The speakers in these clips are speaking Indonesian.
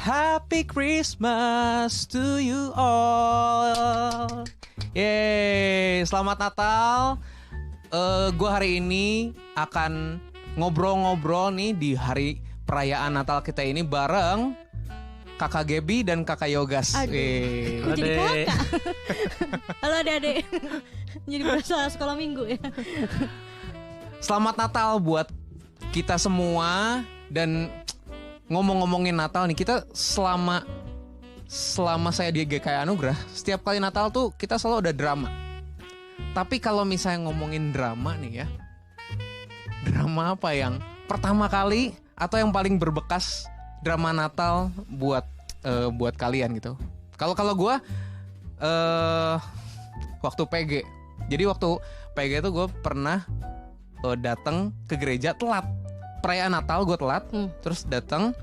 Happy Christmas to you all. Yeay, selamat Natal. Gue hari ini akan ngobrol-ngobrol nih di hari perayaan Natal kita ini bareng Kakak Gaby dan Kakak Yogas. Aduh, jadi kakak. Halo adik-adik. Jadi berasa sekolah minggu ya. Selamat Natal buat kita semua. Dan ngomong-ngomongin Natal nih, kita selama saya di GKI Anugerah, setiap kali Natal tuh kita selalu ada drama. Tapi kalau misalnya ngomongin drama nih ya, drama apa yang pertama kali atau yang paling berbekas drama Natal buat kalian gitu? Kalau gue waktu PG. Jadi waktu PG itu gue pernah datang ke gereja telat. Perayaan Natal gue telat, terus datang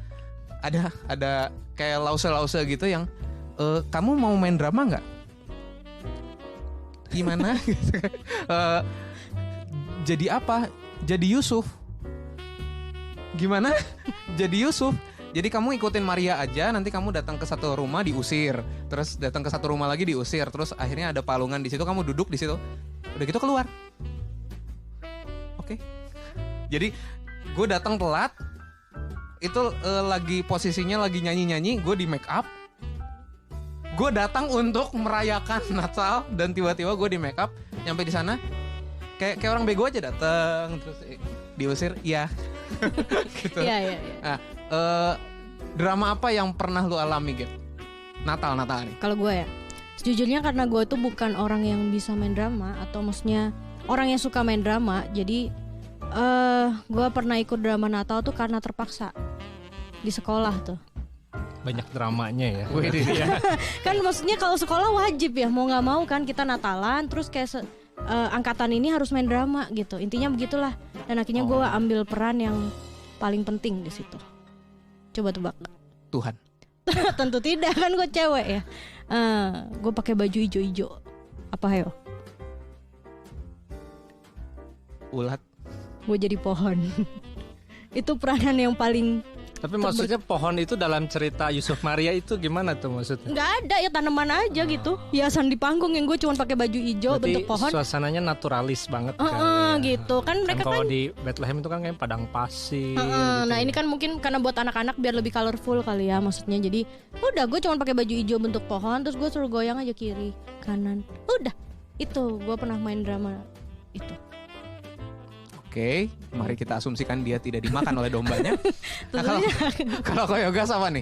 ada kayak lause gitu yang kamu mau main drama nggak? Gimana? Jadi apa? Jadi Yusuf. Gimana? Jadi Yusuf. Jadi kamu ikutin Maria aja, nanti kamu datang ke satu rumah diusir, terus datang ke satu rumah lagi diusir, terus akhirnya ada palungan di situ, kamu duduk di situ, udah gitu keluar. Oke. Jadi gue datang telat, itu lagi posisinya lagi nyanyi, gue di make up. Gue datang untuk merayakan Natal dan tiba-tiba gue di make up, nyampe di sana kayak orang bego aja datang terus diusir, iya. Gitu. Iya. Nah, drama apa yang pernah lu alami, Gap? Natal nih. Kalau gue ya, sejujurnya karena gue tuh bukan orang yang bisa main drama, atau maksudnya orang yang suka main drama, jadi gue pernah ikut drama Natal tuh karena terpaksa di sekolah tuh. Banyak dramanya ya. Kan maksudnya kalau sekolah wajib ya, mau nggak mau kan kita Natalan, terus kayak angkatan ini harus main drama gitu. Intinya begitulah. Dan akhirnya gue ambil peran yang paling penting di situ. Coba tebak. Tuhan. Tentu tidak, kan gue cewek ya. Gue pakai baju hijau-hijau. Apa ayo? Ulat. Gue jadi pohon. Itu peranan yang paling. Tapi maksudnya pohon itu dalam cerita Yusuf Maria itu gimana tuh maksudnya? Nggak ada ya, tanaman aja gitu. Hiasan di panggung yang gue cuma pakai baju hijau. Berarti bentuk pohon. suasananya naturalis banget kan ya. Gitu kan mereka kalau kan di Bethlehem itu kan kayak padang pasir gitu. Nah ini kan mungkin karena buat anak-anak biar lebih colorful kali ya, maksudnya. Jadi udah gue cuma pakai baju hijau bentuk pohon, terus gue suruh goyang aja kiri kanan. Udah, itu gue pernah main drama itu. Oke, mari kita asumsikan dia tidak dimakan oleh dombanya. Nah, kalau Yogas apa nih?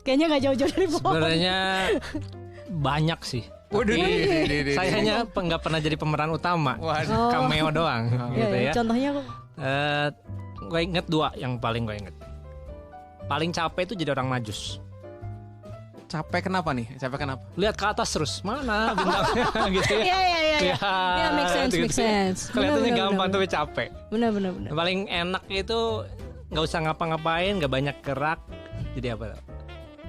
Kayaknya gak jauh-jauh dari pohon. Sebenarnya banyak sih. Waduh, Saya hanya nggak pernah jadi pemeran utama, cameo doang, gitu ya. Contohnya gue inget 2 yang paling gue inget. Paling capek itu jadi orang Majus. Capek kenapa nih? Lihat ke atas terus, mana bintangnya gitu ya. Iya. Ya, make sense. Kelihatannya Bener, gampang tapi capek. Bener. Paling enak itu nggak usah ngapa-ngapain, nggak banyak gerak. Jadi apa?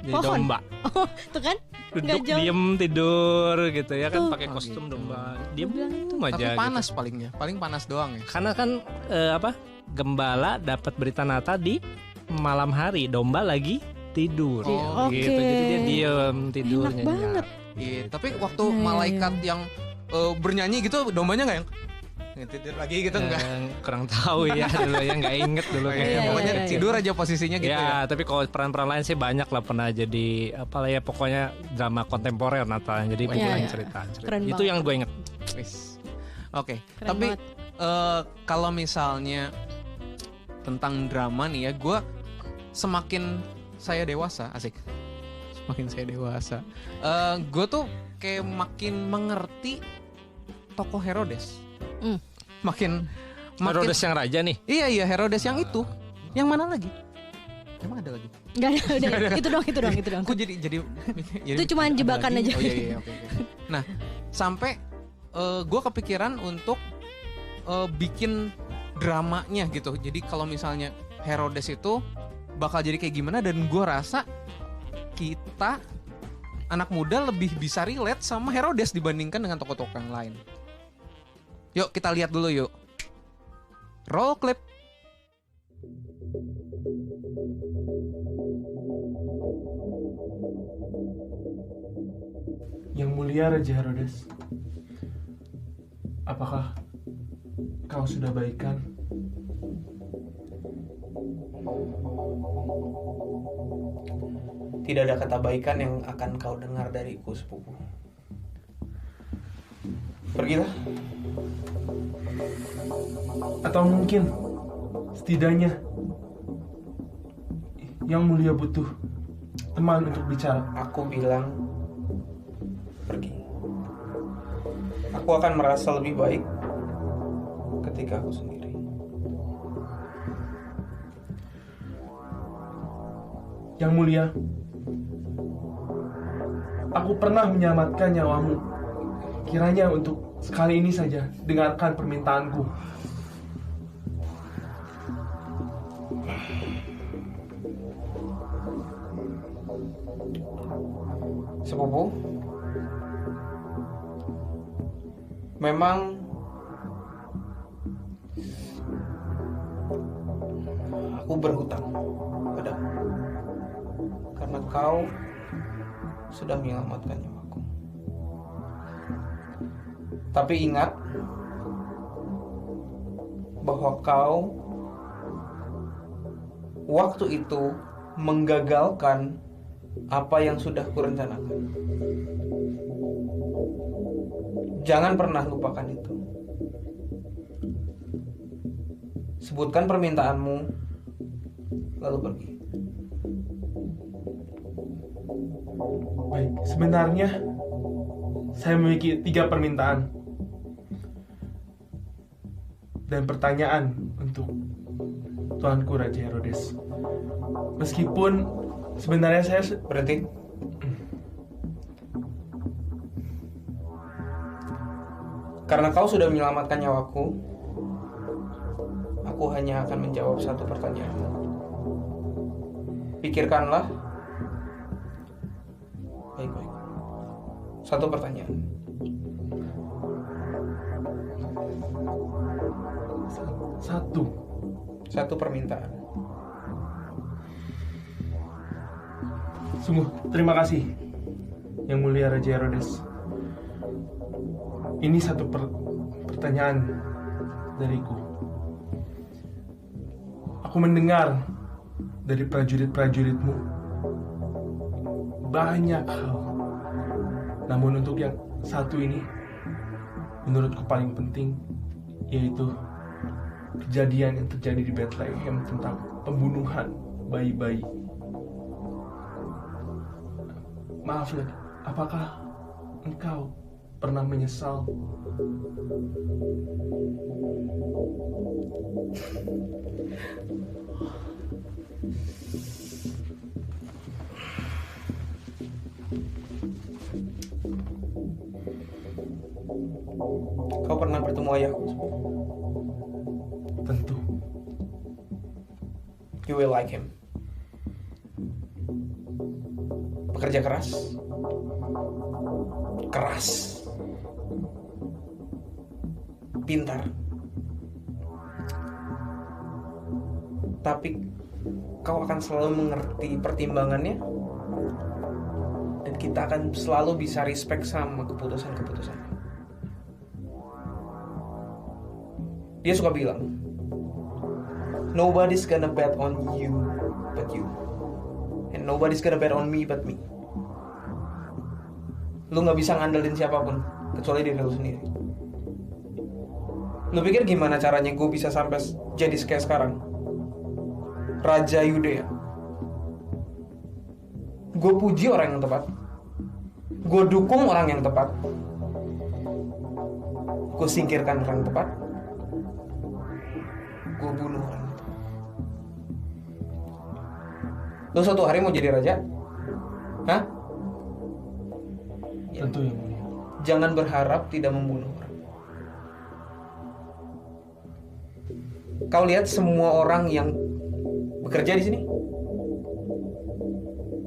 Jadi pohon. domba. Oh, tuh kan? Duduk diem tidur gitu ya kan, pakai kostum gitu. Domba. Diem itu Tapi aja. panas gitu. paling panas doang ya. Karena kan gembala dapat berita Natal di malam hari, domba lagi tidur. Gitu. Jadi dia diem tidur Enak banget. Iya, tapi waktu malaikat yang bernyanyi gitu, dombanya nggak yang tidur lagi gitu enggak? Kurang tahu ya dulu ya, nggak inget dulu kayaknya. Pokoknya tidur aja posisinya gitu ya. Tapi kalau peran-peran lain sih banyak lah, pernah jadi apalah ya, pokoknya drama kontemporer Natal. Jadi bikin cerita. Keren itu banget. yang gue inget. Oke. Keren Tapi banget. kalau misalnya tentang drama nih ya, gue semakin saya dewasa, gue tuh kayak makin mengerti tokoh Herodes. Makin Herodes yang raja nih. Iya, Herodes yang itu. Yang mana lagi? Emang ada lagi? Gak ada, udah. Itu doang. Aku jadi Itu cuma jebakan aja. Oh iya, oke. Nah, sampai gue kepikiran untuk bikin dramanya gitu. Jadi kalau misalnya Herodes itu bakal jadi kayak gimana, dan gue rasa kita anak muda lebih bisa relate sama Herodes dibandingkan dengan tokoh-tokoh yang lain. Yuk kita lihat dulu yuk. Roll clip. mulia Raja Herodes, apakah kau sudah baikan? Tidak ada kata baikan yang akan kau dengar dariku, sepupu. Pergilah. Atau mungkin setidaknya yang mulia butuh teman untuk bicara. Aku bilang pergi. Aku akan merasa lebih baik ketika aku sendiri. Yang mulia, aku pernah menyelamatkan nyawamu. Kiranya untuk sekali ini saja dengarkan permintaanku. Sepupu, memang aku berhutang padamu karena kau sudah menyelamatkan nyawaku. Tapi ingat bahwa kau waktu itu menggagalkan apa yang sudah kurencanakan. Jangan pernah lupakan itu. Sebutkan permintaanmu, lalu pergi. Baik, sebenarnya saya memiliki 3 permintaan dan pertanyaan untuk Tuanku Raja Herodes. Meskipun sebenarnya saya Berhenti. Karena kau sudah menyelamatkan nyawaku, aku hanya akan menjawab satu pertanyaan. Pikirkanlah baik-baik. Satu pertanyaan. Satu permintaan. Sungguh terima kasih Yang Mulia Raja Herodes. Ini satu pertanyaan dariku. Aku mendengar dari prajurit-prajuritmu banyak hal. Namun untuk yang satu ini menurutku paling penting, yaitu kejadian yang terjadi di Bethlehem tentang pembunuhan bayi-bayi. Maaf lagi, apakah engkau pernah menyesal? Kau pernah bertemu ayahku? Tentu. You will like him. Bekerja keras. Pintar. Tapi kau akan selalu mengerti pertimbangannya, dan kita akan selalu bisa respect sama keputusan-keputusannya. Dia suka bilang, nobody's gonna bet on you but you, and nobody's gonna bet on me but me. Lu gak bisa ngandelin siapapun kecuali diri lu sendiri. Lu pikir gimana caranya gue bisa sampai jadi kayak sekarang? Raja Yudea. Gue puji orang yang tepat. Gue dukung orang yang tepat. Gue singkirkan orang yang tepat. Gue bunuh orang yang tepat. Lu suatu hari mau jadi raja? Hah? Tentu Yang Mulia. Jangan berharap tidak membunuh orang. Kau lihat semua orang yang bekerja di sini.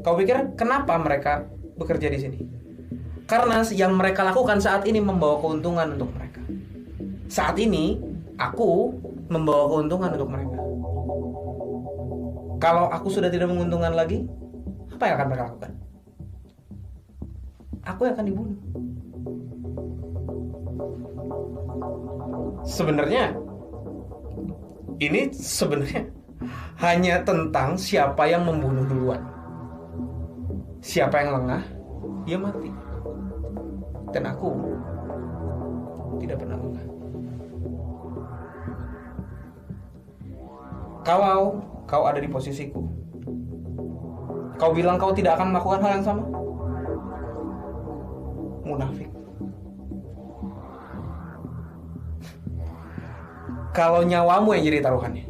Kau pikir kenapa mereka bekerja di sini? Karena yang mereka lakukan saat ini membawa keuntungan untuk mereka. Saat ini aku membawa keuntungan untuk mereka. Kalau aku sudah tidak menguntungkan lagi, apa yang akan mereka lakukan? Aku yang akan dibunuh. Sebenarnya ini sebenarnya hanya tentang siapa yang membunuh duluan. Siapa yang lengah, dia mati. Dan aku tidak pernah lengah. Kalau kau ada di posisiku, kau bilang kau tidak akan melakukan hal yang sama? Munafik. Kalau nyawamu yang jadi taruhannya,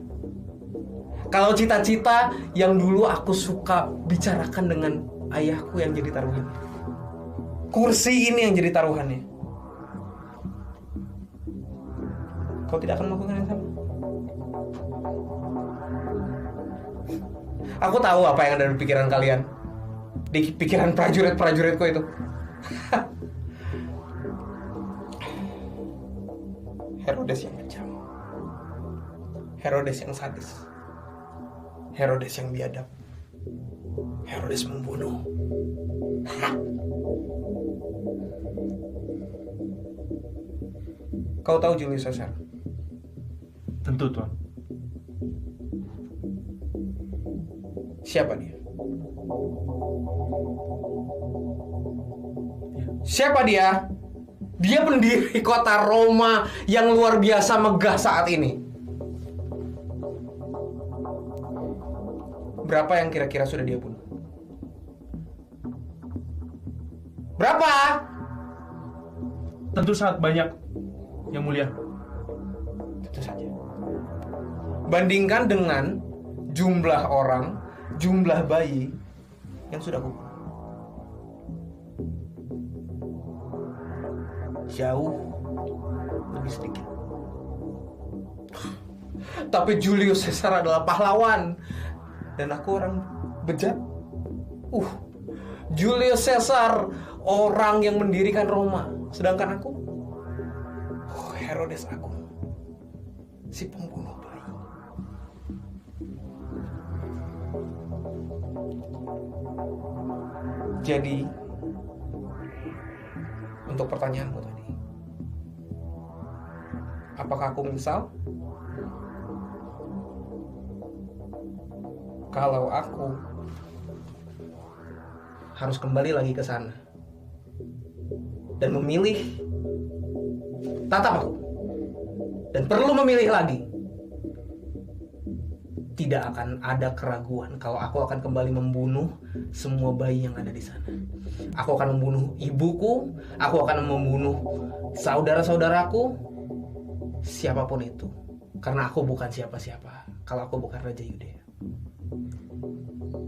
kalau cita-cita yang dulu aku suka bicarakan dengan ayahku yang jadi taruhannya, kursi ini yang jadi taruhannya, kau tidak akan melakukan yang sama. Aku tahu apa yang ada di pikiran kalian, di pikiran prajurit-prajuritku itu. Herodes yang kejam, Herodes yang sadis, Herodes yang biadab, Herodes membunuh. Kau tahu Julius Caesar? Tentu, Tuan. Siapa dia? Siapa dia? Dia pendiri kota Roma yang luar biasa megah saat ini. Berapa yang kira-kira sudah dia bunuh? Berapa? Tentu sangat banyak, Yang Mulia. Tentu saja. Bandingkan dengan jumlah orang, jumlah bayi yang sudah kubunuh. Jauh lebih sedikit. Tapi Julius Caesar adalah pahlawan dan aku orang bejat. Julius Caesar orang yang mendirikan Roma, sedangkan aku Herodes Agung, si pembunuh bayi. Jadi untuk pertanyaanmu tadi, apakah aku menyesal? Kalau aku harus kembali lagi ke sana dan memilih, tatap aku, dan perlu memilih lagi, tidak akan ada keraguan kalau aku akan kembali membunuh semua bayi yang ada di sana. Aku akan membunuh ibuku, aku akan membunuh saudara-saudaraku, siapapun itu, karena aku bukan siapa-siapa kalau aku bukan Raja Yudea.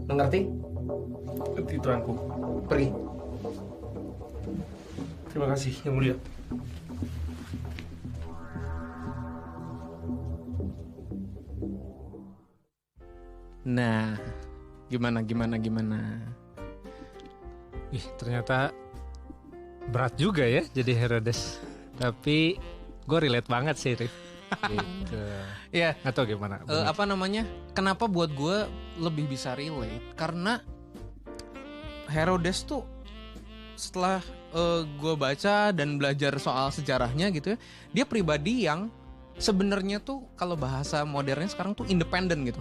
Mengerti? Mengerti, Tuanku. Pergi. Terima kasih, Yang Mulia. Nah, gimana? Ih, ternyata berat juga ya jadi Herodes. Tapi gue relate banget sih, Rif. Gitu. Ya, Atau gimana? apa namanya? Kenapa buat gue lebih bisa relate? Karena Herodes tuh setelah gue baca dan belajar soal sejarahnya gitu ya, dia pribadi yang sebenarnya tuh kalau bahasa modernnya sekarang tuh independen gitu.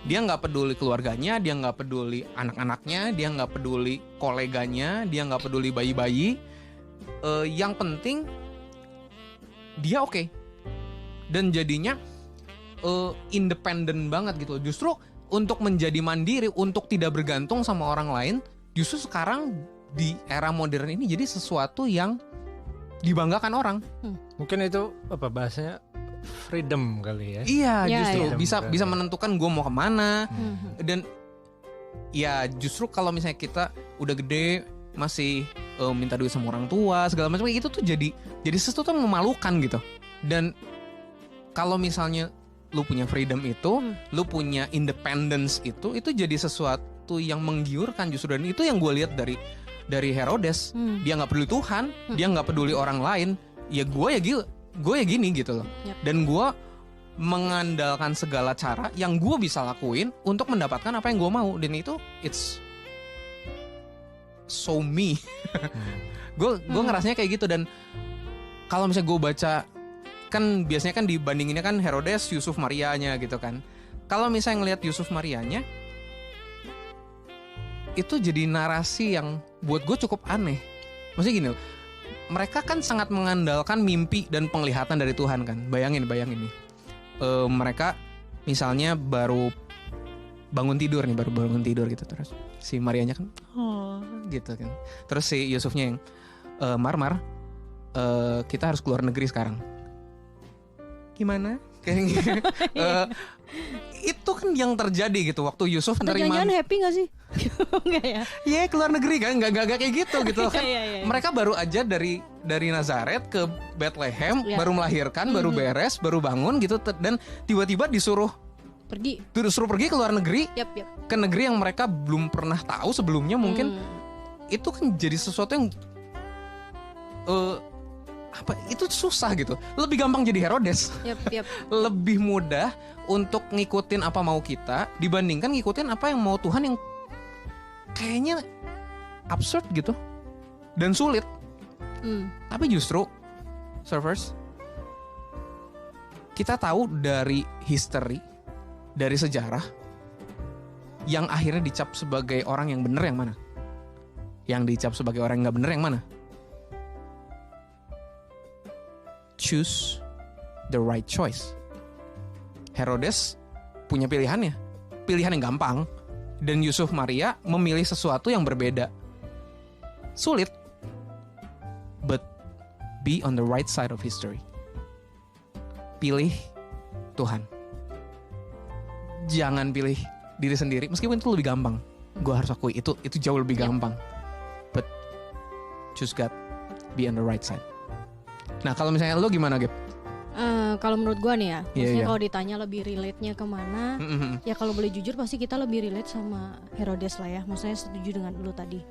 Dia nggak peduli keluarganya, dia nggak peduli anak-anaknya, dia nggak peduli koleganya, dia nggak peduli bayi-bayi. Yang penting dia oke. Dan jadinya independen banget gitu. Justru untuk menjadi mandiri, untuk tidak bergantung sama orang lain, justru sekarang di era modern ini jadi sesuatu yang dibanggakan orang. Mungkin itu apa bahasanya, freedom kali ya. Iya, Ya, justru ya. bisa menentukan gue mau kemana. Dan ya justru kalau misalnya kita udah gede masih minta duit sama orang tua segala macam kayak gitu tuh jadi sesuatu yang memalukan gitu. Dan kalau misalnya lu punya freedom itu, lu punya independence itu jadi sesuatu yang menggiurkan justru. Dan itu yang gue lihat dari Herodes. Dia nggak peduli Tuhan, dia nggak peduli orang lain. Ya gue ya gini gitu loh. Yep. Dan gue mengandalkan segala cara yang gue bisa lakuin untuk mendapatkan apa yang gue mau. Dan itu it's so me. Gue ngerasanya kayak gitu. Dan kalau misalnya gue baca kan biasanya kan dibandinginnya kan Herodes, Yusuf, Marianya gitu kan. Kalau misalnya ngelihat Yusuf, Marianya, itu jadi narasi yang buat gue cukup aneh. Maksudnya gini loh, mereka kan sangat mengandalkan mimpi dan penglihatan dari Tuhan kan. Bayangin nih, mereka misalnya baru bangun tidur gitu, terus si Marianya kan, oh gitu kan. Terus si Yusufnya yang, Mar, kita harus keluar negeri sekarang. Gimana? Kayak gitu. Itu kan yang terjadi gitu waktu Yusuf nerima. Jangan happy gak sih? Enggak ya? Iya, keluar negeri kan, nggak kayak gitu kan. Mereka baru aja dari Nazaret ke Bethlehem, baru melahirkan, baru beres, baru bangun gitu, dan tiba-tiba disuruh pergi ke luar negeri, ke negeri yang mereka belum pernah tahu sebelumnya mungkin. Itu kan jadi sesuatu yang itu susah gitu. Lebih gampang jadi Herodes. Lebih mudah untuk ngikutin apa mau kita dibandingkan ngikutin apa yang mau Tuhan, yang kayaknya absurd gitu dan sulit. Tapi justru servers, kita tahu dari history, dari sejarah, yang akhirnya dicap sebagai orang yang benar yang mana? Yang dicap sebagai orang yang gak benar yang mana? Choose the right choice. Herodes punya pilihan yang gampang, dan Yusuf, Maria memilih sesuatu yang berbeda. Sulit, but be on the right side of history. Pilih Tuhan. Jangan pilih diri sendiri, meskipun itu lebih gampang. Gue harus akui itu jauh lebih gampang. But choose God, be on the right side. Nah, kalau misalnya lo gimana, Gep? Kalau menurut gue nih ya, maksudnya kalau ditanya lebih relate-nya kemana, ya kalau boleh jujur pasti kita lebih relate sama Herodes lah ya. Maksudnya setuju dengan lo tadi.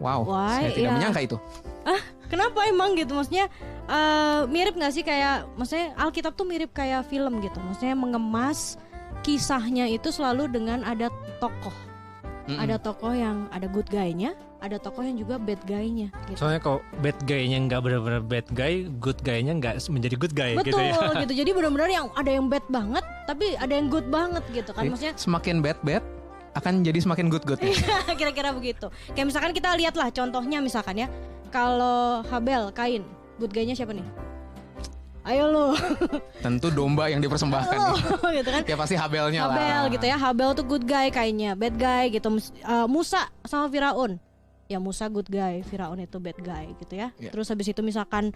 Wow, saya tidak menyangka itu. Kenapa emang gitu? Maksudnya mirip gak sih kayak, maksudnya Alkitab tuh mirip kayak film gitu. Maksudnya mengemas kisahnya itu selalu dengan ada tokoh. Ada tokoh yang ada good guy-nya, ada tokoh yang juga bad guy-nya gitu. Soalnya kalau bad guy-nya nggak benar-benar bad guy, good guy-nya nggak menjadi good guy. Betul, gitu ya. gitu. Jadi benar-benar yang ada yang bad banget, tapi ada yang good banget gitu kan. Maksudnya semakin bad akan jadi semakin good ya? Kira-kira begitu. Kayak misalkan kita lihat lah contohnya, misalkan ya, kalau Habel, Kain, good guy-nya siapa nih? Ayo lo. Tentu domba yang dipersembahkan gitu kan. Ya pasti Habelnya lah. Habel gitu ya. Habel tuh good guy kayaknya, bad guy gitu. Musa sama Firaun. Ya Musa good guy, Firaun itu bad guy gitu ya. Terus habis itu misalkan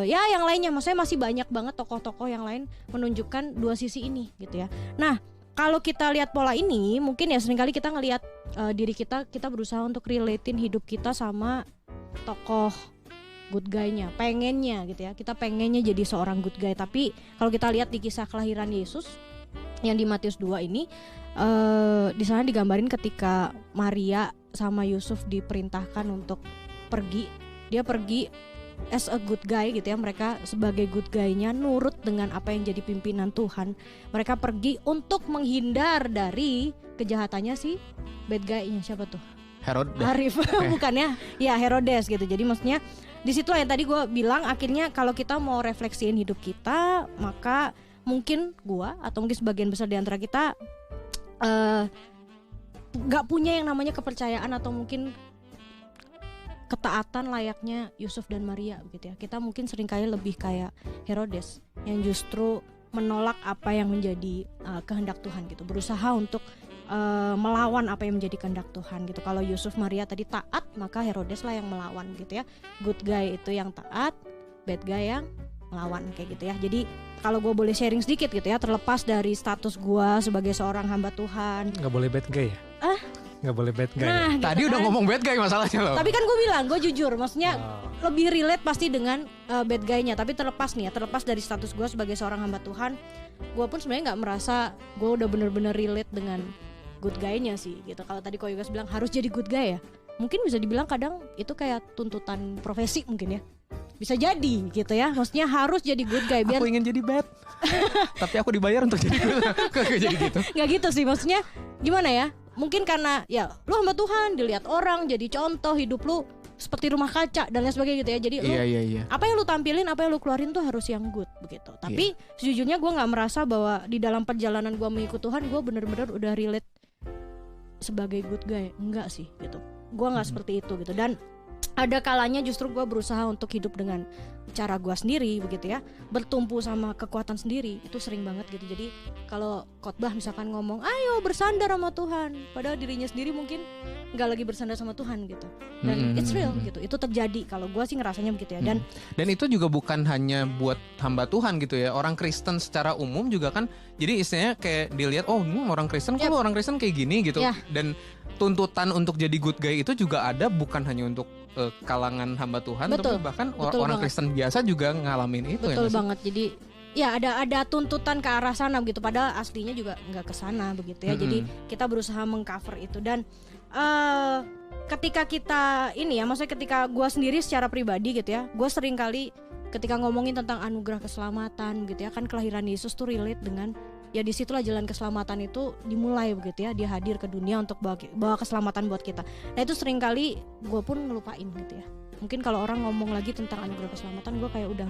ya yang lainnya, maksudnya masih banyak banget tokoh-tokoh yang lain menunjukkan dua sisi ini gitu ya. Nah, kalau kita lihat pola ini, mungkin ya seringkali kita ngelihat diri kita berusaha untuk relatein hidup kita sama tokoh good guy-nya, pengennya gitu ya. Kita pengennya jadi seorang good guy. Tapi kalau kita lihat di kisah kelahiran Yesus yang di Matius 2 ini, di sana digambarin ketika Maria sama Yusuf diperintahkan untuk pergi. Dia pergi as a good guy gitu ya. Mereka sebagai good guy-nya nurut dengan apa yang jadi pimpinan Tuhan. Mereka pergi untuk menghindar dari kejahatannya si bad guy-nya. Siapa tuh? Herodes. Arif. Bukannya ya Herodes gitu. Jadi maksudnya di situ yang tadi gue bilang, akhirnya kalau kita mau refleksiin hidup kita, maka mungkin gue atau mungkin sebagian besar di antara kita gak punya yang namanya kepercayaan atau mungkin ketaatan layaknya Yusuf dan Maria gitu ya. Kita mungkin seringkali lebih kayak Herodes yang justru menolak apa yang menjadi kehendak Tuhan gitu, berusaha untuk melawan apa yang menjadi kehendak Tuhan gitu. Kalau Yusuf, Maria tadi taat, maka Herodes lah yang melawan gitu ya. Good guy itu yang taat, bad guy yang melawan kayak gitu ya. Jadi kalau gue boleh sharing sedikit gitu ya, terlepas dari status gue sebagai seorang hamba Tuhan. Nggak boleh bad guy ya? Nggak boleh bad guy. Nah, ya? Tadi gitu udah ngomong bad guy masalahnya loh. Tapi kan gue bilang, gue jujur, maksudnya lebih relate pasti dengan bad guy-nya. Tapi terlepas nih ya, terlepas dari status gue sebagai seorang hamba Tuhan, gue pun sebenarnya nggak merasa gue udah bener-bener relate dengan good guy-nya sih gitu. Kalau tadi Ko Yugas bilang harus jadi good guy ya, mungkin bisa dibilang kadang itu kayak tuntutan profesi mungkin ya. Bisa jadi gitu ya, maksudnya harus jadi good guy biar aku ingin jadi bad. Tapi aku dibayar untuk jadi good. Kok jadi gitu? Nggak gitu sih, maksudnya gimana ya, mungkin karena ya lu hamba Tuhan, dilihat orang jadi contoh, hidup lu seperti rumah kaca dan lain sebagainya gitu ya. Jadi lu apa yang lu tampilin, apa yang lu keluarin tuh harus yang good begitu. Tapi sejujurnya gue nggak merasa bahwa di dalam perjalanan gue mengikut Tuhan gue bener-bener udah relate sebagai good guy. Enggak sih gitu. Gue nggak seperti itu gitu. Dan ada kalanya justru gue berusaha untuk hidup dengan cara gue sendiri begitu ya, bertumpu sama kekuatan sendiri. Itu sering banget gitu. Jadi kalau khotbah misalkan ngomong ayo bersandar sama Tuhan, padahal dirinya sendiri mungkin nggak lagi bersandar sama Tuhan gitu. Dan it's real gitu. Itu terjadi kalau gue sih ngerasanya begitu ya. Dan itu juga bukan hanya buat hamba Tuhan gitu ya. Orang Kristen secara umum juga kan. Jadi istilahnya kayak dilihat orang Kristen kok orang Kristen kayak gini gitu. Dan tuntutan untuk jadi good guy itu juga ada, bukan hanya untuk kalangan hamba Tuhan, tapi bahkan orang Kristen biasa juga ngalamin itu. Betul banget. Jadi ya ada tuntutan ke arah sana begitu, padahal aslinya juga nggak ke sana begitu ya. Jadi kita berusaha mengcover itu. Dan ketika kita ini ya, maksudnya ketika gue sendiri secara pribadi gitu ya, gue sering kali ketika ngomongin tentang anugerah keselamatan gitu ya, kan kelahiran Yesus tuh relate dengan ya disitulah jalan keselamatan itu dimulai begitu ya. Dia hadir ke dunia untuk bawa keselamatan buat kita. Nah itu sering kali gue pun ngelupain gitu ya. Mungkin kalau orang ngomong lagi tentang anugerah keselamatan, gue kayak udah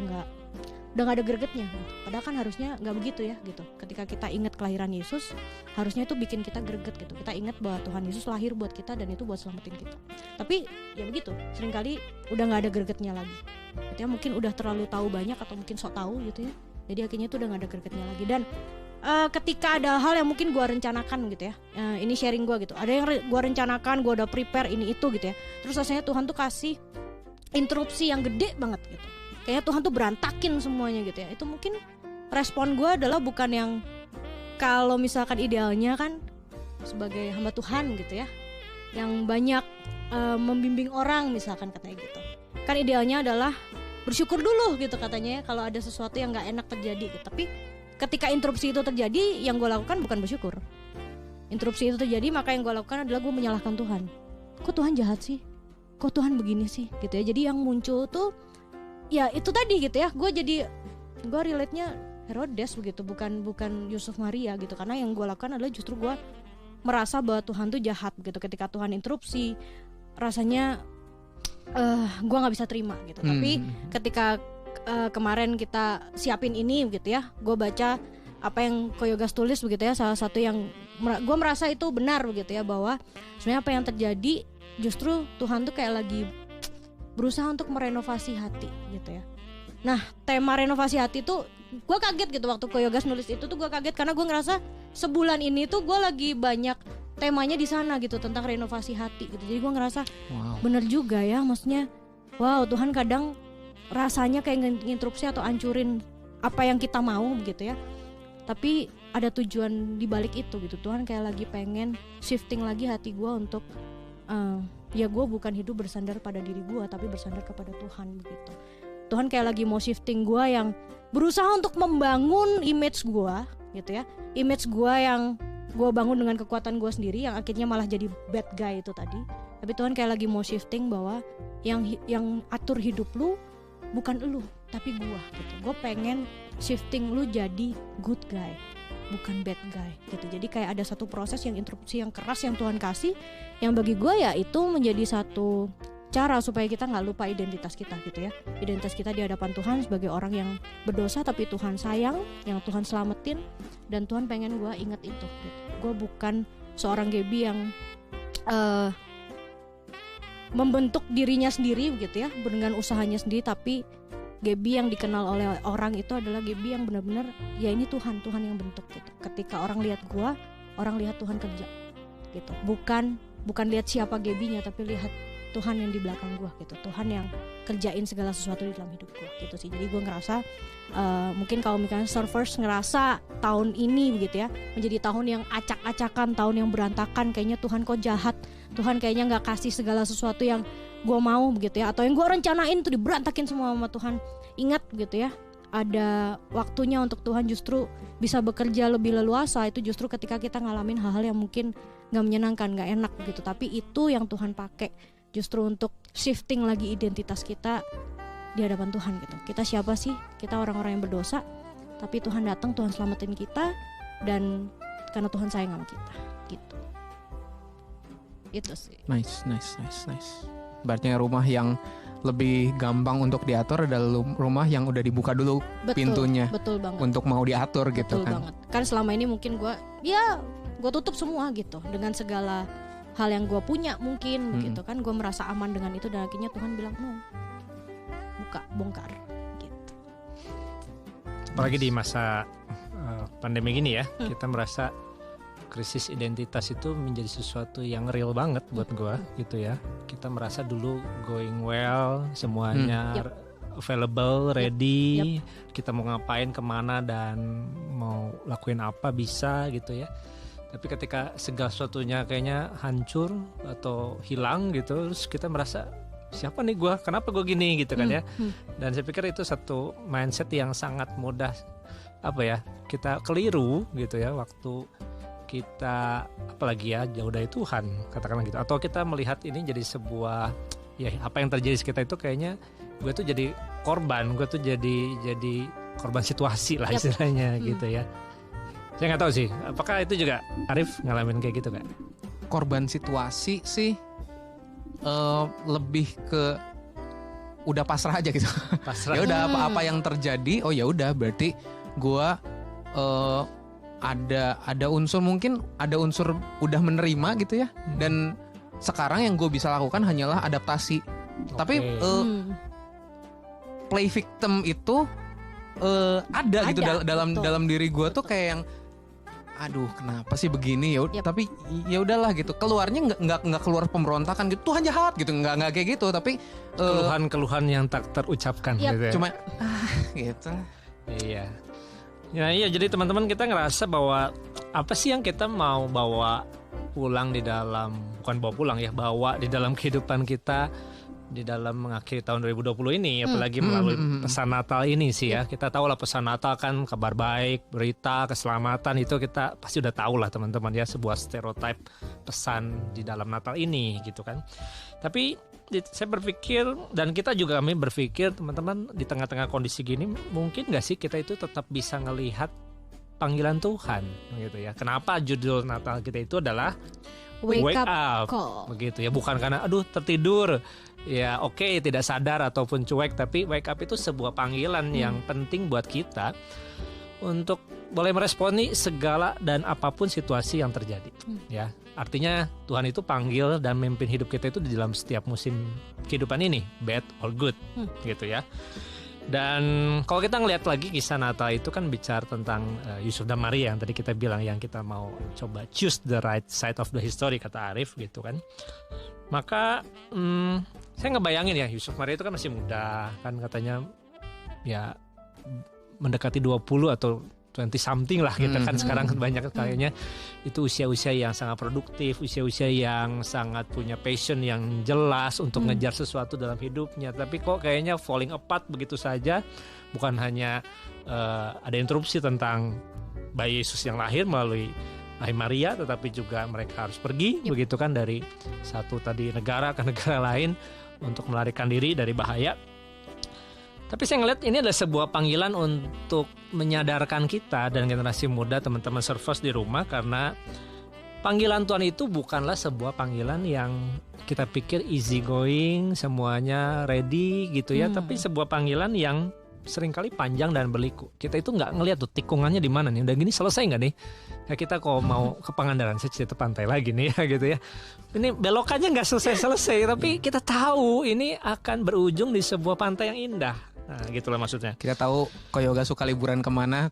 nggak ada gregetnya gitu. Padahal kan harusnya nggak begitu ya gitu. Ketika kita ingat kelahiran Yesus, harusnya itu bikin kita greget gitu. Kita ingat bahwa Tuhan Yesus lahir buat kita dan itu buat selamatin kita. Tapi ya begitu, seringkali udah nggak ada gregetnya lagi. Gitu ya, mungkin udah terlalu tahu banyak atau mungkin sok tahu gitu ya. Jadi akhirnya itu udah nggak ada gregetnya lagi. Dan ketika ada hal yang mungkin gue rencanakan gitu ya, ini sharing gue gitu, ada yang gue rencanakan, gue udah prepare ini itu gitu ya, terus rasanya Tuhan tuh kasih interupsi yang gede banget gitu, kayaknya Tuhan tuh berantakin semuanya gitu ya. Itu mungkin respon gue adalah bukan yang kalau misalkan idealnya kan sebagai hamba Tuhan gitu ya, yang banyak membimbing orang misalkan katanya gitu, kan idealnya adalah bersyukur dulu gitu katanya ya kalau ada sesuatu yang nggak enak terjadi gitu. Tapi ketika interupsi itu terjadi, yang gue lakukan bukan bersyukur. Interupsi itu terjadi, maka yang gue lakukan adalah gue menyalahkan Tuhan. Kok Tuhan jahat sih? Kok Tuhan begini sih? Gitu ya. Jadi yang muncul tuh ya itu tadi gitu ya. Gue relate-nya Herodes begitu, bukan Yusuf Maria gitu. Karena yang gue lakukan adalah justru gue merasa bahwa Tuhan tuh jahat begitu. Ketika Tuhan interupsi, rasanya gue nggak bisa terima gitu. Tapi ketika kemarin kita siapin ini gitu ya, gue baca apa yang Ko Yogas tulis begitu ya, salah satu yang gue merasa itu benar begitu ya, bahwa sebenarnya apa yang terjadi justru Tuhan tuh kayak lagi berusaha untuk merenovasi hati gitu ya. Nah tema renovasi hati tuh gue kaget gitu waktu Ko Yogas nulis itu tuh gue kaget, karena gue ngerasa sebulan ini tuh gue lagi banyak temanya di sana gitu tentang renovasi hati gitu. Jadi gue ngerasa bener juga ya, maksudnya Tuhan kadang rasanya kayak nginterupsi atau ancurin apa yang kita mau begitu ya, tapi ada tujuan di balik itu gitu. Tuhan kayak lagi pengen shifting lagi hati gue untuk ya gue bukan hidup bersandar pada diri gue, tapi bersandar kepada Tuhan begitu. Tuhan kayak lagi mau shifting gue yang berusaha untuk membangun image gue gitu ya, image gue yang gue bangun dengan kekuatan gue sendiri yang akhirnya malah jadi bad guy itu tadi. Tapi Tuhan kayak lagi mau shifting bahwa yang atur hidup lu bukan elu, tapi gua gitu. Gue pengen shifting lu jadi good guy, bukan bad guy gitu. Jadi kayak ada satu proses yang interupsi yang keras yang Tuhan kasih, yang bagi gue ya itu menjadi satu cara supaya kita nggak lupa identitas kita gitu ya. Identitas kita di hadapan Tuhan sebagai orang yang berdosa tapi Tuhan sayang, yang Tuhan selamatin, dan Tuhan pengen gue ingat itu gitu. Gue bukan seorang Gaby yang membentuk dirinya sendiri begitu ya, dengan usahanya sendiri, tapi Gaby yang dikenal oleh orang itu adalah Gaby yang benar-benar ya ini Tuhan yang bentuk gitu. Ketika orang lihat gua, orang lihat Tuhan kerja gitu. Bukan lihat siapa Gaby-nya, tapi lihat Tuhan yang di belakang gua gitu. Tuhan yang kerjain segala sesuatu di dalam hidup gua gitu sih. Jadi gua ngerasa mungkin kalau misalnya Surfers ngerasa tahun ini begitu ya menjadi tahun yang acak-acakan, tahun yang berantakan, kayaknya Tuhan kok jahat, Tuhan kayaknya nggak kasih segala sesuatu yang gue mau begitu ya, atau yang gue rencanain tuh diberantakin semua sama Tuhan. Ingat gitu ya, ada waktunya untuk Tuhan justru bisa bekerja lebih leluasa. Itu justru ketika kita ngalamin hal-hal yang mungkin nggak menyenangkan, nggak enak gitu, tapi itu yang Tuhan pakai justru untuk shifting lagi identitas kita di hadapan Tuhan gitu. Kita siapa sih? Kita orang-orang yang berdosa, tapi Tuhan datang, Tuhan selamatin kita, dan karena Tuhan sayang sama kita gitu. Itu sih. Nice. Berarti rumah yang lebih gampang untuk diatur adalah rumah yang udah dibuka dulu pintunya. Betul banget. Untuk mau diatur gitu Betul kan. banget. Kan selama ini mungkin gue tutup semua gitu dengan segala hal yang gue punya mungkin gitu kan. Gue merasa aman dengan itu dan akhirnya Tuhan bilang no, bongkar gitu. Apalagi di masa pandemi gini ya, kita merasa krisis identitas itu menjadi sesuatu yang real banget buat gue gitu ya. Kita merasa dulu going well, semuanya available, ready, kita mau ngapain, kemana dan mau lakuin apa bisa gitu ya. Tapi ketika segala sesuatunya kayaknya hancur atau hilang gitu, terus kita merasa siapa nih gue, kenapa gue gini gitu kan ya. Dan saya pikir itu satu mindset yang sangat mudah kita keliru gitu ya waktu kita apalagi ya jauh dari Tuhan katakanlah gitu, atau kita melihat ini jadi sebuah apa yang terjadi di kita itu kayaknya gue tuh jadi korban, gue tuh jadi korban situasi lah istilahnya gitu ya. Saya nggak tahu sih apakah itu juga Arif ngalamin kayak gitu kan? Korban situasi sih lebih ke udah pasrah aja gitu. Pasrah. Ya udah apa yang terjadi, oh ya udah berarti gue ada unsur udah menerima gitu ya. Dan sekarang yang gue bisa lakukan hanyalah adaptasi. Tapi play victim itu ada gitu dalam diri gue tuh kayak yang aduh kenapa sih begini ya. Tapi ya udahlah gitu, keluarnya nggak keluar pemberontakan gitu, Tuhan jahat gitu, nggak kayak gitu, tapi keluhan yang tak terucapkan gitu ya. Cuma gitu. Iya. Ya iya, jadi teman-teman kita ngerasa bahwa apa sih yang kita mau bawa pulang di dalam, bukan bawa pulang ya, bawa di dalam kehidupan kita di dalam mengakhiri tahun 2020 ini, apalagi melalui pesan Natal ini sih ya. Kita tahu lah pesan Natal kan kabar baik, berita, keselamatan, itu kita pasti udah tahu lah teman-teman ya, sebuah stereotip pesan di dalam Natal ini gitu kan. Tapi saya berpikir dan kami berpikir teman-teman di tengah-tengah kondisi gini mungkin nggak sih kita itu tetap bisa ngelihat panggilan Tuhan gitu ya. Kenapa judul Natal kita itu adalah Wake Up Call. Begitu ya, bukan karena aduh tertidur ya, oke, tidak sadar ataupun cuek, tapi wake up itu sebuah panggilan yang penting buat kita untuk boleh meresponi segala dan apapun situasi yang terjadi ya. Artinya Tuhan itu panggil dan memimpin hidup kita itu di dalam setiap musim kehidupan ini, bad or good gitu ya. Dan kalau kita ngelihat lagi kisah Natal itu kan bicara tentang Yusuf dan Maria yang tadi kita bilang, yang kita mau coba choose the right side of the history kata Arif gitu kan. Maka saya ngebayangin ya, Yusuf Maria itu kan masih muda kan, katanya ya mendekati 20 atau 20 something lah kita kan sekarang banyak kayaknya itu usia-usia yang sangat produktif, usia-usia yang sangat punya passion yang jelas untuk ngejar sesuatu dalam hidupnya. Tapi kok kayaknya falling apart begitu saja. Bukan hanya ada interupsi tentang bayi Yesus yang lahir melalui rahim Maria, tetapi juga mereka harus pergi begitu kan dari satu tadi negara ke negara lain untuk melarikan diri dari bahaya. Tapi saya ngeliat ini adalah sebuah panggilan untuk menyadarkan kita dan generasi muda, teman-teman Servos di rumah, karena panggilan Tuhan itu bukanlah sebuah panggilan yang kita pikir easy going, semuanya ready gitu ya, tapi sebuah panggilan yang seringkali panjang dan berliku. Kita itu nggak ngeliat tuh tikungannya di mana nih, udah gini selesai nggak nih? Ya kita kalau mau ke Pangandaran, saya cerita pantai lagi nih ya gitu ya. Ini belokannya nggak selesai-selesai, tapi kita tahu ini akan berujung di sebuah pantai yang indah. Nah, gitulah maksudnya. Kita tahu Koyoga suka liburan kemana,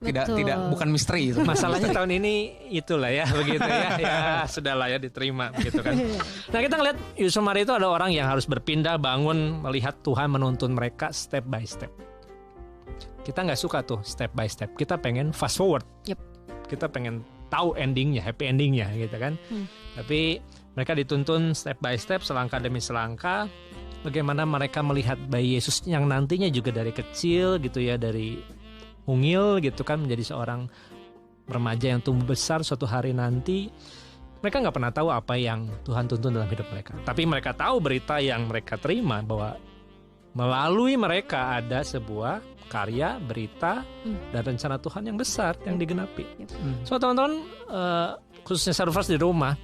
bukan misteri itu. Masalahnya tahun ini itulah ya, begitu ya. Ya sudahlah ya, diterima begitu kan. Nah, kita ngeliat Yusuf Maria itu ada orang yang harus berpindah, bangun, melihat Tuhan menuntun mereka step by step. Kita nggak suka tuh step by step. Kita pengen fast forward. Kita pengen tahu endingnya, happy endingnya gitu kan. Tapi mereka dituntun step by step, selangkah demi selangkah. Bagaimana mereka melihat bayi Yesus yang nantinya juga dari kecil gitu ya, dari mungil gitu kan, menjadi seorang remaja yang tumbuh besar suatu hari nanti. Mereka gak pernah tahu apa yang Tuhan tuntun dalam hidup mereka. Tapi mereka tahu berita yang mereka terima, bahwa melalui mereka ada sebuah karya, berita, dan rencana Tuhan yang besar yang digenapi. So teman-teman, khususnya Servers di rumah,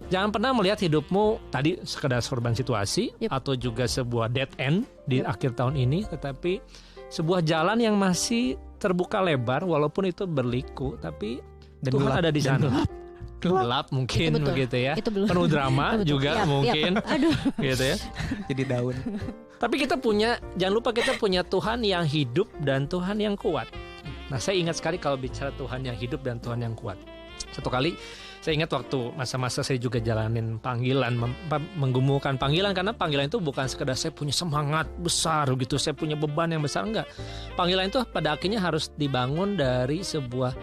Jangan pernah melihat hidupmu tadi sekedar korban situasi Yep. atau juga sebuah dead end di akhir tahun ini, tetapi sebuah jalan yang masih terbuka lebar walaupun itu berliku, tapi Dan Tuhan gelap, ada di dan sana. gelap. Gelap mungkin Itu betul. begitu ya. Itu belum. Penuh drama Itu betul. juga Yap, mungkin yap. Aduh. gitu ya. Jadi daun. Tapi kita punya, jangan lupa kita punya Tuhan yang hidup dan Tuhan yang kuat. Nah, saya ingat sekali kalau bicara Tuhan yang hidup dan Tuhan yang kuat. Satu kali saya ingat waktu masa-masa saya juga jalanin panggilan, menggumulkan panggilan, karena panggilan itu bukan sekedar saya punya semangat besar gitu, saya punya beban yang besar, enggak. Panggilan itu pada akhirnya harus dibangun dari sebuah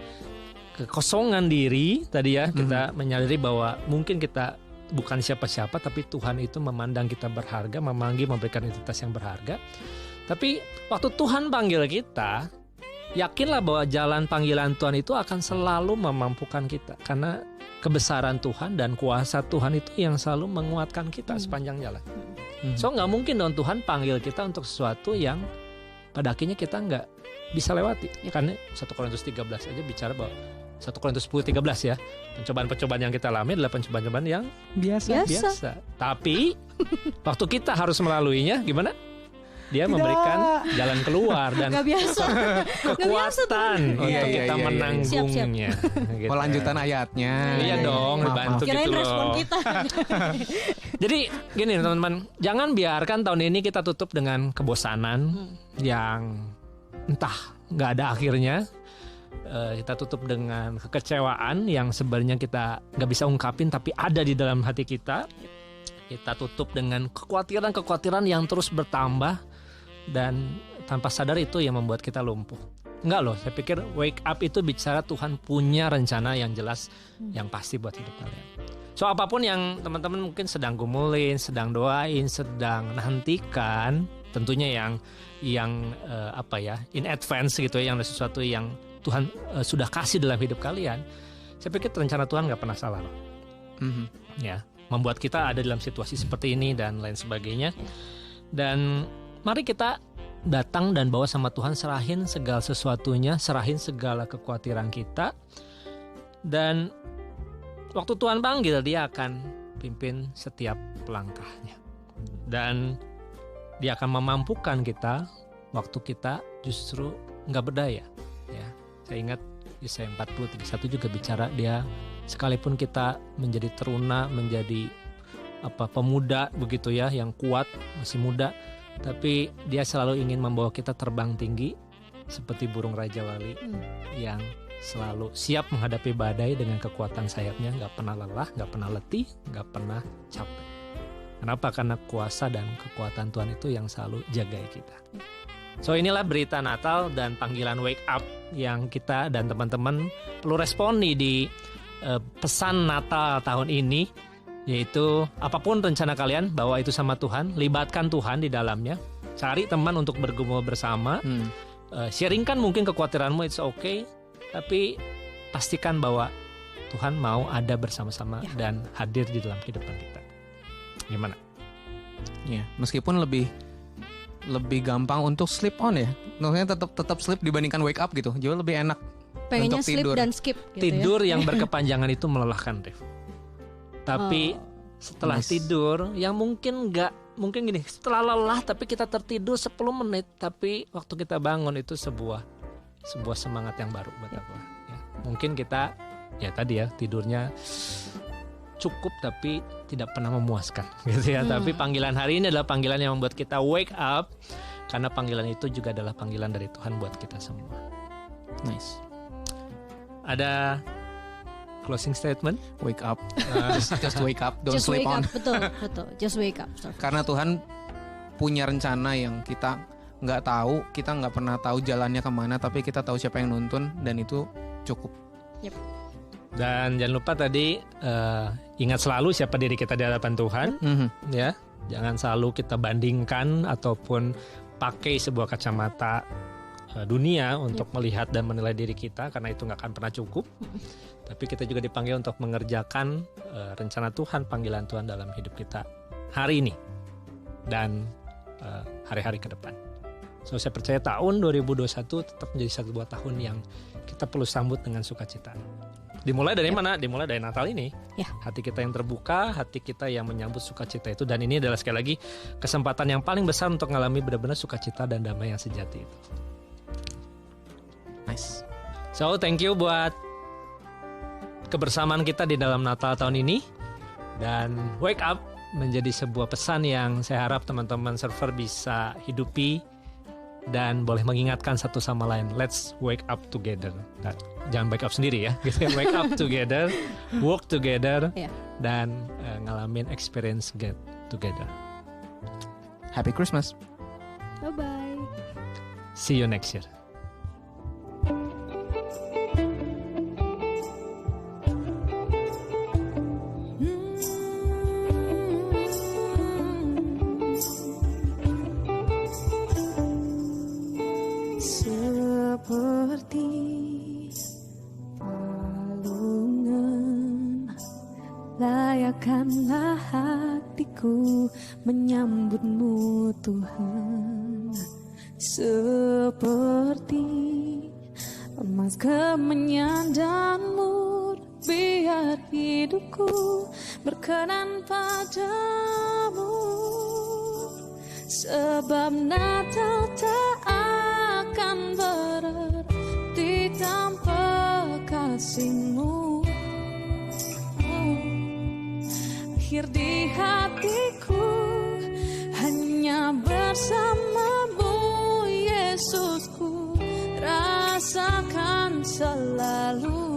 kekosongan diri tadi ya. Kita menyadari bahwa mungkin kita bukan siapa-siapa, tapi Tuhan itu memandang kita berharga, memanggil, memberikan identitas yang berharga. Tapi waktu Tuhan panggil kita, yakinlah bahwa jalan panggilan Tuhan itu akan selalu memampukan kita, karena kebesaran Tuhan dan kuasa Tuhan itu yang selalu menguatkan kita sepanjang jalan. So nggak mungkin dong Tuhan panggil kita untuk sesuatu yang pada akhirnya kita nggak bisa lewati. Karena 1 Korintus 13 aja bicara bahwa 1 Korintus 10:13 ya, pencobaan-pencobaan yang kita alami adalah pencobaan-pencobaan yang biasa. Tapi waktu kita harus melaluinya gimana? Dia memberikan jalan keluar dan Gak biasa. kekuatan Iya, untuk iya, kita iya, iya. menanggungnya. Gitu. Oh, lanjutan ayatnya. Iya dong, Maaf, dibantu maaf. Kirain gitu respon loh. kita. Jadi gini teman-teman, jangan biarkan tahun ini kita tutup dengan kebosanan yang entah nggak ada akhirnya. Kita tutup dengan kekecewaan yang sebenarnya kita nggak bisa ungkapin tapi ada di dalam hati kita. Kita tutup dengan kekhawatiran yang terus bertambah dan tanpa sadar itu yang membuat kita lumpuh. Enggak loh, saya pikir wake up itu bicara Tuhan punya rencana yang jelas, yang pasti buat hidup kalian. So apapun yang teman-teman mungkin sedang gumulin, sedang doain, sedang nantikan, tentunya yang in advance gitu ya, yang ada sesuatu yang Tuhan sudah kasih dalam hidup kalian. Saya pikir rencana Tuhan nggak pernah salah loh. Ya, membuat kita ada dalam situasi seperti ini dan lain sebagainya. Dan mari kita datang dan bawa sama Tuhan, serahin segala sesuatunya, serahin segala kekhawatiran kita. Dan waktu Tuhan panggil, dia akan pimpin setiap langkahnya. Dan dia akan memampukan kita waktu kita justru nggak berdaya. Ya, saya ingat Yesaya 40:31 juga bicara dia sekalipun kita menjadi teruna, menjadi pemuda begitu ya, yang kuat, masih muda, tapi dia selalu ingin membawa kita terbang tinggi seperti burung Raja Wali yang selalu siap menghadapi badai dengan kekuatan sayapnya, nggak pernah lelah, nggak pernah letih, nggak pernah capek. Kenapa? Karena kuasa dan kekuatan Tuhan itu yang selalu jagai kita. So inilah berita Natal dan panggilan wake up yang kita dan teman-teman perlu responi di pesan Natal tahun ini, yaitu apapun rencana kalian, bawa itu sama Tuhan, libatkan Tuhan di dalamnya, cari teman untuk bergumul bersama, sharingkan mungkin kekhawatiranmu, it's okay, tapi pastikan bahwa Tuhan mau ada bersama-sama dan hadir di dalam kehidupan kita. Gimana? Ya, meskipun lebih gampang untuk sleep on ya. Maksudnya tetap sleep dibandingkan wake up gitu. Jauh lebih enak. Pengennya untuk sleep tidur. dan skip gitu Tidur ya. yang berkepanjangan itu melelahkan, Rif. Tapi setelah Nice. tidur yang mungkin gini, setelah lelah tapi kita tertidur 10 menit, tapi waktu kita bangun itu sebuah semangat yang baru buat aku. Ya, mungkin kita ya tadi ya tidurnya cukup tapi tidak pernah memuaskan gitu ya. Tapi panggilan hari ini adalah panggilan yang membuat kita wake up, karena panggilan itu juga adalah panggilan dari Tuhan buat kita semua. Nice. Ada closing statement? Wake up. Just wake up. Don't Just sleep wake on. up, betul. Just wake up. Karena Tuhan punya rencana yang kita nggak tahu, kita nggak pernah tahu jalannya kemana, tapi kita tahu siapa yang nuntun, dan itu cukup. Dan jangan lupa tadi ingat selalu siapa diri kita di hadapan Tuhan, ya. Jangan selalu kita bandingkan ataupun pakai sebuah kacamata dunia untuk melihat dan menilai diri kita, karena itu nggak akan pernah cukup. Tapi kita juga dipanggil untuk mengerjakan rencana Tuhan, panggilan Tuhan dalam hidup kita hari ini dan hari-hari ke depan. So saya percaya tahun 2021 tetap menjadi sebuah tahun yang kita perlu sambut dengan sukacita. Dimulai dari mana? Dimulai dari Natal ini. Ya. Hati kita yang terbuka, hati kita yang menyambut sukacita itu. Dan ini adalah sekali lagi kesempatan yang paling besar untuk mengalami benar-benar sukacita dan damai yang sejati itu. Nice. So, thank you buat kebersamaan kita di dalam Natal tahun ini. Dan wake up menjadi sebuah pesan yang saya harap teman-teman server bisa hidupi dan boleh mengingatkan satu sama lain. Let's wake up together. Nah, jangan wake up sendiri ya. Wake up together, work together, Yeah. dan ngalamin experience get together. Happy Christmas. Bye-bye. See you next year. Seperti palungan, layakkanlah hatiku menyambutmu Tuhan. Seperti emas kemenyan dan mur, biar hidupku berkenan padamu. Sebab Natal tak akan berarti tanpa kasih-Mu. Akhir di hatiku hanya bersama-Mu, Yesusku, rasakan selalu.